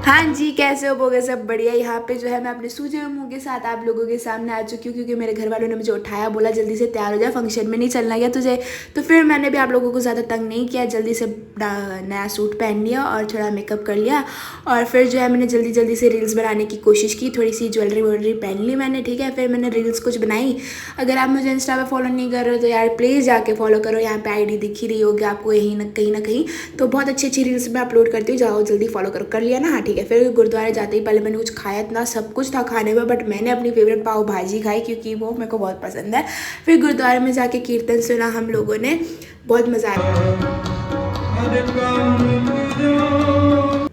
हाँ जी, कैसे हो? बोगे सब बढ़िया। यहाँ पे जो है मैं अपने सूजे हुए मुंह के साथ आप लोगों के सामने आ चुकी हूँ, क्योंकि मेरे घर वालों ने मुझे उठाया, बोला जल्दी से तैयार हो जाए, फंक्शन में नहीं चलना क्या तुझे। तो फिर मैंने भी आप लोगों को ज़्यादा तंग नहीं किया, जल्दी से नया सूट पहन लिया और थोड़ा मेकअप कर लिया। और फिर जो है मैंने जल्दी जल्दी से रील्स बनाने की कोशिश की, थोड़ी सी ज्वेलरी वॉलरी पहन ली मैंने, ठीक है। फिर मैंने रील्स कुछ बनाई। अगर आप मुझे इंस्टा पे फॉलो नहीं कर रहे हो तो यार प्लीज़ जाके फॉलो करो, यहाँ पे आईडी दिख ही रही होगी आपको यहीं ना कहीं। तो बहुत अच्छी अच्छी रील्स मैं अपलोड करती हूँ, जाओ जल्दी फॉलो करो। कर लिया ना? हाँ ठीक है। फिर गुरुद्वारे जाते ही पहले मैंने कुछ खाया, इतना सब कुछ था खाने में, बट मैंने अपनी फेवरेट पाव भाजी खाई क्योंकि वो मेरे को बहुत पसंद है। फिर गुरुद्वारे में जाके कीर्तन सुना हम लोगों ने, बहुत मज़ा आया।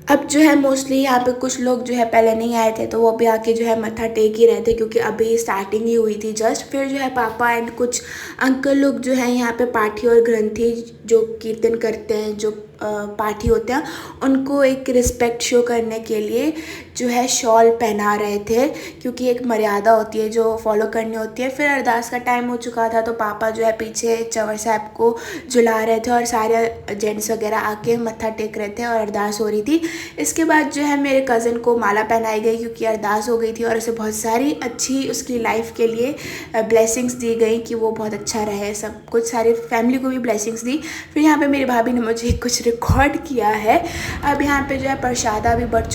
अब जो है मोस्टली यहाँ पे कुछ लोग जो है पहले नहीं आए थे, तो वो अभी आके जो है मत्था टेक ही रहे थे, क्योंकि अभी स्टार्टिंग ही हुई थी जस्ट। फिर जो है पापा एंड कुछ अंकल लोग जो है यहाँ पे पाठी और ग्रंथी जो कीर्तन करते हैं, जो पाठी होते हैं, उनको एक रिस्पेक्ट शो करने के लिए जो है शॉल पहना रहे थे, क्योंकि एक मर्यादा होती है जो फॉलो करनी होती है। फिर अरदास का टाइम हो चुका था, तो पापा जो है पीछे चंवर साहब को झुला रहे थे और सारे जेंट्स वगैरह आके मत्था टेक रहे थे और अरदास हो रही थी। इसके बाद जो है मेरे कज़न को माला पहनाई गई, क्योंकि अरदास हो गई थी और उसे बहुत सारी अच्छी उसकी लाइफ के लिए ब्लेसिंग्स दी गई कि वो बहुत अच्छा रहे, सब कुछ सारी फैमिली को भी ब्लेसिंग्स दी। फिर यहाँ पे मेरी भाभी ने मुझे कुछ रिकॉर्ड किया है। अब यहाँ पे जो है प्रसादा भी बढ़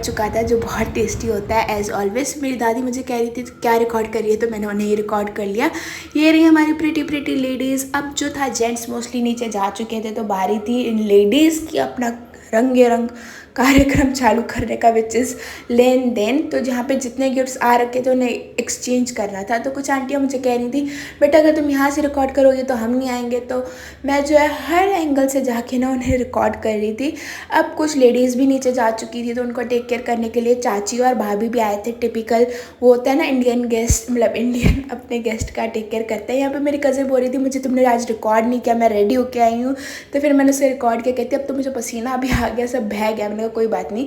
चुका था, जो बहुत टेस्टी होता है एज़ ऑलवेज। मेरी दादी मुझे कह रही थी क्या रिकॉर्ड करिए, तो मैंने उन्हें ये रिकॉर्ड कर लिया। ये रही हमारी प्रिटी लेडीज़। अब जो था जेंट्स मोस्टली नीचे जा चुके थे, तो बारी थी इन लेडीज़ की अपना रंगे रंग कार्यक्रम चालू करने का, विच इज़ लेन देन। तो जहाँ पे जितने गिफ्ट्स आ रखे थे उन्हें एक्सचेंज करना था। तो कुछ आंटियाँ मुझे कह रही थी बेटा अगर तुम यहाँ से रिकॉर्ड करोगे तो हम नहीं आएंगे, तो मैं जो है हर एंगल से जाके ना उन्हें रिकॉर्ड कर रही थी। अब कुछ लेडीज़ भी नीचे जा चुकी थी, तो उनको टेक केयर करने के लिए चाची और भाभी भी आए थे। टिपिकल वो होता है ना इंडियन गेस्ट, मतलब इंडियन अपने गेस्ट का टेक केयर करते हैं। यहाँ पे मेरी कज़न बोल रही थी मुझे तुमने आज रिकॉर्ड नहीं किया, मैं रेडी होके आई हूँ। तो फिर मैंने उसे रिकॉर्ड किया, कहती अब तो मुझे पसीना भी आ गया, सब बह गया। मैंने कहा कोई बात नहीं।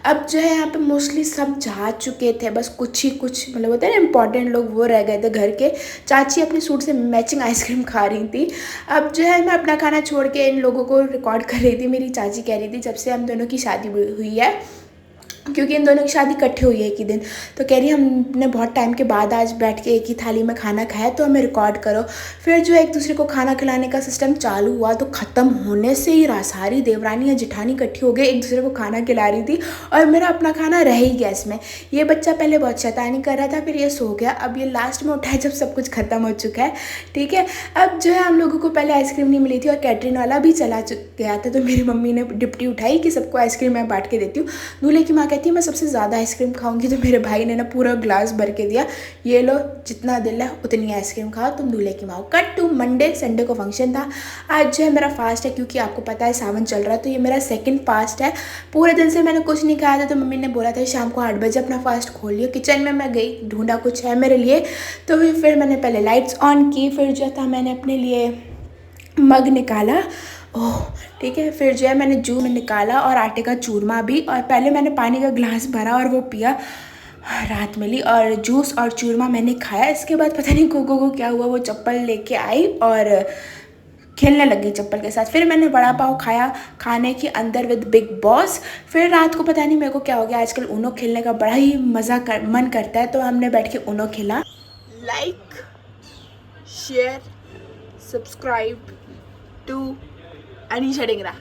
अब जो है यहाँ पे मोस्टली सब जा चुके थे, बस कुछ ही कुछ मतलब होता है ना इंपॉर्टेंट लोग, वो रह गए थे घर के। चाची अपने सूट से मैचिंग आइसक्रीम खा रही थी। अब जो है मैं अपना खाना छोड़ के इन लोगों को रिकॉर्ड कर रही थी। मेरी चाची कह रही थी जब से हम दोनों की शादी हुई है, क्योंकि इन दोनों की शादी इकट्ठे हुई है एक ही दिन, तो कह रही हमने बहुत टाइम के बाद आज बैठ के एक ही थाली में खाना खाया, तो हमें रिकॉर्ड करो। फिर जो एक दूसरे को खाना खिलाने का सिस्टम चालू हुआ, तो ख़त्म होने से ही सारी देवरानी या जिठानी इकट्ठी हो गई, एक दूसरे को खाना खिला रही थी और मेरा अपना खाना रह ही गया इसमें। ये बच्चा पहले बहुत शैतानी कर रहा था, फिर ये सो गया, अब ये लास्ट में उठा है जब सब कुछ ख़त्म हो चुका है, ठीक है। अब जो है हम लोगों को पहले आइसक्रीम नहीं मिली थी और कैटरिंग वाला भी चला गया था, तो मेरी मम्मी ने डिप्टी उठाई कि सबको आइसक्रीम मैं बांट के देती हूँ। दूल्हे की माँ कहती है मैं सबसे ज़्यादा आइसक्रीम खाऊंगी, तो मेरे भाई ने ना पूरा ग्लास भर के दिया, ये लो जितना दिल है उतनी आइसक्रीम खाओ तुम दूल्हे की माँ। कट टू मंडे, संडे को फंक्शन था। आज जो है मेरा फास्ट है, क्योंकि आपको पता है सावन चल रहा है, तो ये मेरा सेकंड फास्ट है। पूरे दिन से मैंने कुछ नहीं खाया था, तो मम्मी ने बोला था शाम को 8 बजे अपना फास्ट खोल लियो। किचन में मैं गई, ढूंढा कुछ है मेरे लिए, तो फिर मैंने पहले लाइट्स ऑन की, फिर जो था मैंने अपने लिए मग निकाला, ओह ठीक है। फिर जो है मैंने जूस निकाला और आटे का चूरमा भी, और पहले मैंने पानी का गिलास भरा और वो पिया, रात में ली, और जूस और चूरमा मैंने खाया। इसके बाद पता नहीं कोको को क्या हुआ, वो चप्पल लेके आई और खेलने लगी चप्पल के साथ। फिर मैंने वड़ा पाव खाया खाने के अंदर विद बिग बॉस। फिर रात को पता नहीं मेरे को क्या हो गया, आजकल ऊनो खेलने का बड़ा ही मन करता है, तो हमने बैठ के ऊनो खेला। Like share subscribe to Anisha Dhingra.